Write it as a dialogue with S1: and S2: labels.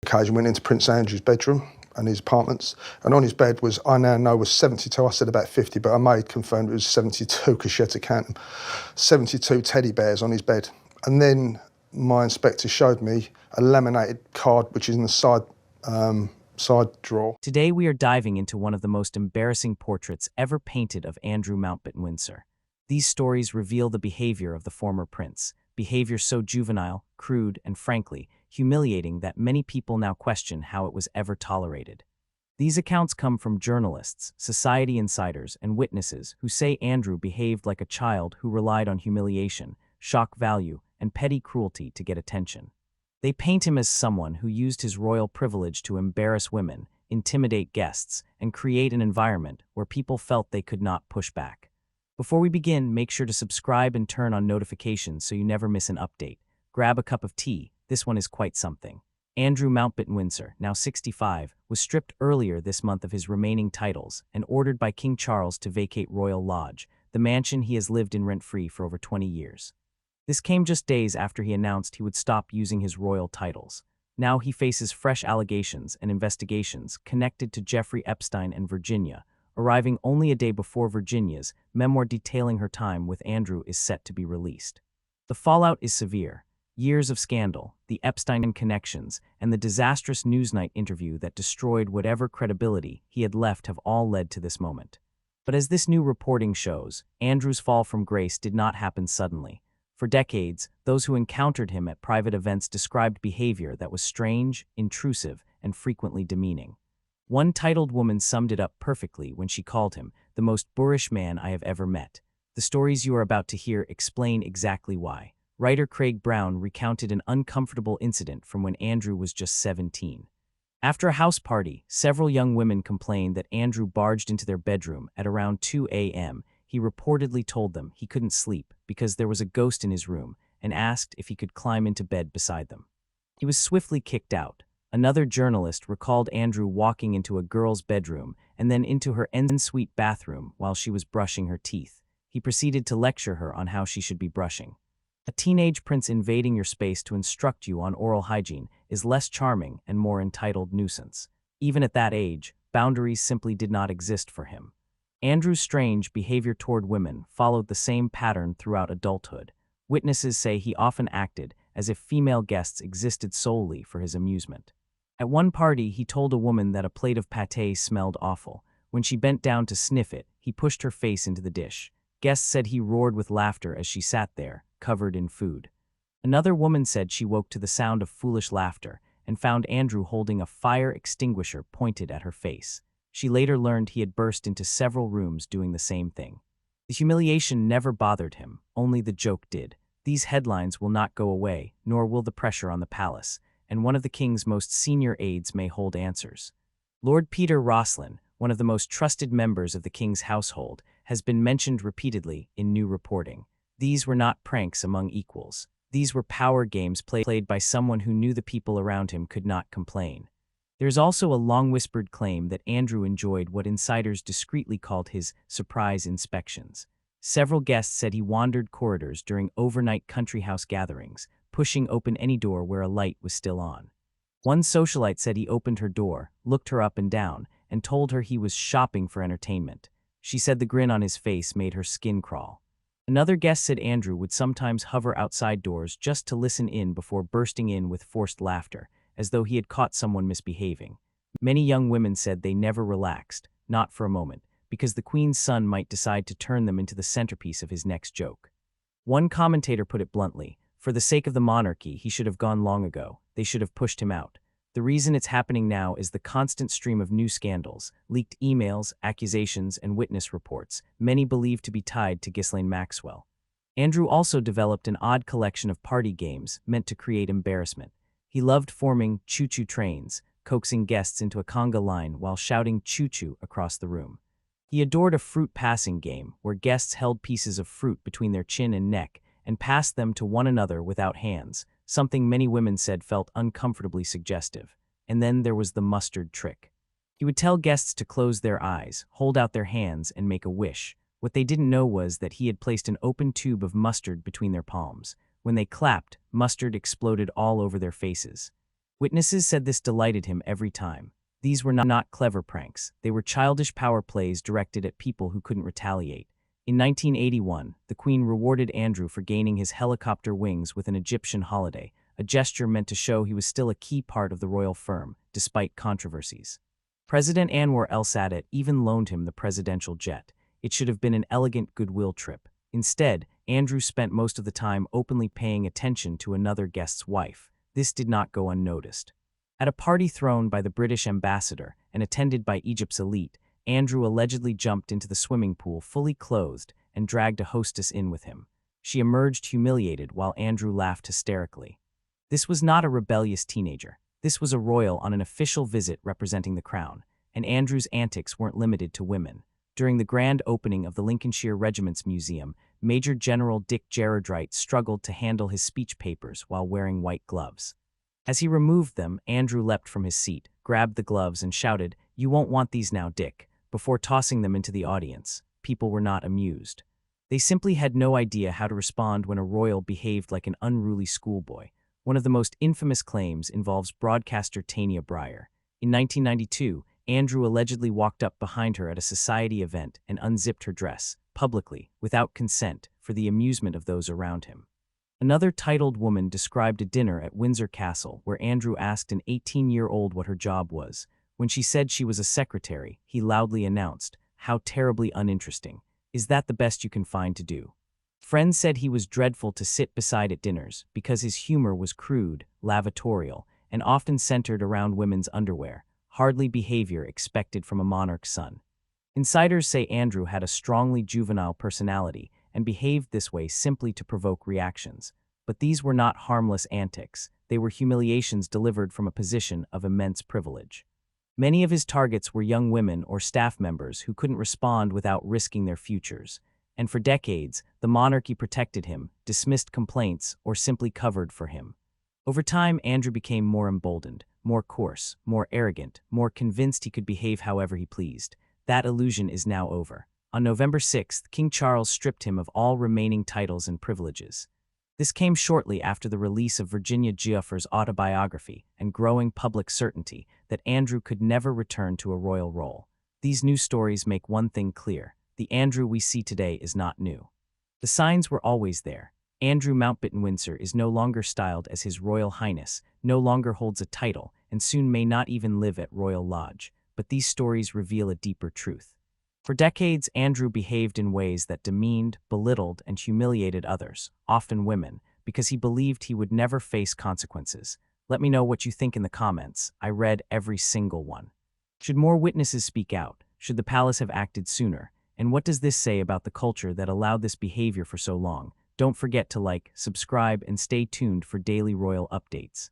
S1: Occasion went into Prince Andrew's bedroom and his apartments, and on his bed was, I now know was 72, I said about 50, but a maid confirmed it was 72 because she had to count them, 72 teddy bears on his bed. And then my inspector showed me a laminated card which is in the side drawer.
S2: Today we are diving into one of the most embarrassing portraits ever painted of Andrew Mountbatten-Windsor. These stories reveal the behavior of the former prince, behavior so juvenile, crude, and frankly, humiliating that many people now question how it was ever tolerated. These accounts come from journalists, society insiders, and witnesses who say Andrew behaved like a child who relied on humiliation, shock value, and petty cruelty to get attention. They paint him as someone who used his royal privilege to embarrass women, intimidate guests, and create an environment where people felt they could not push back. Before we begin, make sure to subscribe and turn on notifications so you never miss an update. Grab a cup of tea. This one is quite something. Andrew Mountbatten-Windsor, now 65, was stripped earlier this month of his remaining titles and ordered by King Charles to vacate Royal Lodge, the mansion he has lived in rent-free for over 20 years. This came just days after he announced he would stop using his royal titles. Now he faces fresh allegations and investigations connected to Jeffrey Epstein and Virginia, arriving only a day before Virginia's memoir detailing her time with Andrew is set to be released. The fallout is severe. Years of scandal, the Epstein connections, and the disastrous Newsnight interview that destroyed whatever credibility he had left have all led to this moment. But as this new reporting shows, Andrew's fall from grace did not happen suddenly. For decades, those who encountered him at private events described behavior that was strange, intrusive, and frequently demeaning. One titled woman summed it up perfectly when she called him the most boorish man I have ever met. The stories you are about to hear explain exactly why. Writer Craig Brown recounted an uncomfortable incident from when Andrew was just 17. After a house party, several young women complained that Andrew barged into their bedroom at around 2 a.m. He reportedly told them he couldn't sleep because there was a ghost in his room and asked if he could climb into bed beside them. He was swiftly kicked out. Another journalist recalled Andrew walking into a girl's bedroom and then into her ensuite bathroom while she was brushing her teeth. He proceeded to lecture her on how she should be brushing. A teenage prince invading your space to instruct you on oral hygiene is less charming and more entitled nuisance. Even at that age, boundaries simply did not exist for him. Andrew's strange behavior toward women followed the same pattern throughout adulthood. Witnesses say he often acted as if female guests existed solely for his amusement. At one party, he told a woman that a plate of pâté smelled awful. When she bent down to sniff it, he pushed her face into the dish. Guests said he roared with laughter as she sat there, covered in food. Another woman said she woke to the sound of foolish laughter and found Andrew holding a fire extinguisher pointed at her face. She later learned he had burst into several rooms doing the same thing. The humiliation never bothered him, only the joke did. These headlines will not go away, nor will the pressure on the palace, and one of the king's most senior aides may hold answers. Lord Peter Rosslyn, one of the most trusted members of the king's household, has been mentioned repeatedly in new reporting. These were not pranks among equals. These were power games played by someone who knew the people around him could not complain. There's also a long-whispered claim that Andrew enjoyed what insiders discreetly called his surprise inspections. Several guests said he wandered corridors during overnight country house gatherings, pushing open any door where a light was still on. One socialite said he opened her door, looked her up and down, and told her he was shopping for entertainment. She said the grin on his face made her skin crawl. Another guest said Andrew would sometimes hover outside doors just to listen in before bursting in with forced laughter, as though he had caught someone misbehaving. Many young women said they never relaxed, not for a moment, because the Queen's son might decide to turn them into the centerpiece of his next joke. One commentator put it bluntly, for the sake of the monarchy, he should have gone long ago. They should have pushed him out. The reason it's happening now is the constant stream of new scandals, leaked emails, accusations, and witness reports, many believed to be tied to Ghislaine Maxwell. Andrew also developed an odd collection of party games meant to create embarrassment. He loved forming choo-choo trains, coaxing guests into a conga line while shouting choo-choo across the room. He adored a fruit passing game where guests held pieces of fruit between their chin and neck and passed them to one another without hands, something many women said felt uncomfortably suggestive. And then there was the mustard trick. He would tell guests to close their eyes, hold out their hands, and make a wish. What they didn't know was that he had placed an open tube of mustard between their palms. When they clapped, mustard exploded all over their faces. Witnesses said this delighted him every time. These were not clever pranks. They were childish power plays directed at people who couldn't retaliate. In 1981, the Queen rewarded Andrew for gaining his helicopter wings with an Egyptian holiday, a gesture meant to show he was still a key part of the royal firm, despite controversies. President Anwar el-Sadat even loaned him the presidential jet. It should have been an elegant goodwill trip. Instead, Andrew spent most of the time openly paying attention to another guest's wife. This did not go unnoticed. At a party thrown by the British ambassador and attended by Egypt's elite, Andrew allegedly jumped into the swimming pool fully clothed and dragged a hostess in with him. She emerged humiliated while Andrew laughed hysterically. This was not a rebellious teenager. This was a royal on an official visit representing the crown, and Andrew's antics weren't limited to women. During the grand opening of the Lincolnshire Regiment's Museum, Major General Dick Gerardright struggled to handle his speech papers while wearing white gloves. As he removed them, Andrew leapt from his seat, grabbed the gloves, and shouted, "You won't want these now, Dick," before tossing them into the audience. People were not amused. They simply had no idea how to respond when a royal behaved like an unruly schoolboy. One of the most infamous claims involves broadcaster Tanya Breyer. In 1992, Andrew allegedly walked up behind her at a society event and unzipped her dress, publicly, without consent, for the amusement of those around him. Another titled woman described a dinner at Windsor Castle where Andrew asked an 18-year-old what her job was. When she said she was a secretary, he loudly announced, "How terribly uninteresting. Is that the best you can find to do?" Friends said he was dreadful to sit beside at dinners because his humor was crude, lavatorial, and often centered around women's underwear, hardly behavior expected from a monarch's son. Insiders say Andrew had a strongly juvenile personality and behaved this way simply to provoke reactions. But these were not harmless antics. They were humiliations delivered from a position of immense privilege. Many of his targets were young women or staff members who couldn't respond without risking their futures. And for decades, the monarchy protected him, dismissed complaints, or simply covered for him. Over time, Andrew became more emboldened, more coarse, more arrogant, more convinced he could behave however he pleased. That illusion is now over. On November 6th, King Charles stripped him of all remaining titles and privileges. This came shortly after the release of Virginia Giuffer's autobiography and growing public certainty that Andrew could never return to a royal role. These news stories make one thing clear: the Andrew we see today is not new. The signs were always there. Andrew Mountbatten-Windsor is no longer styled as His Royal Highness, no longer holds a title, and soon may not even live at Royal Lodge. But these stories reveal a deeper truth. For decades, Andrew behaved in ways that demeaned, belittled, and humiliated others, often women, because he believed he would never face consequences. Let me know what you think in the comments. I read every single one. Should more witnesses speak out? Should the palace have acted sooner? And what does this say about the culture that allowed this behavior for so long? Don't forget to like, subscribe, and stay tuned for daily royal updates.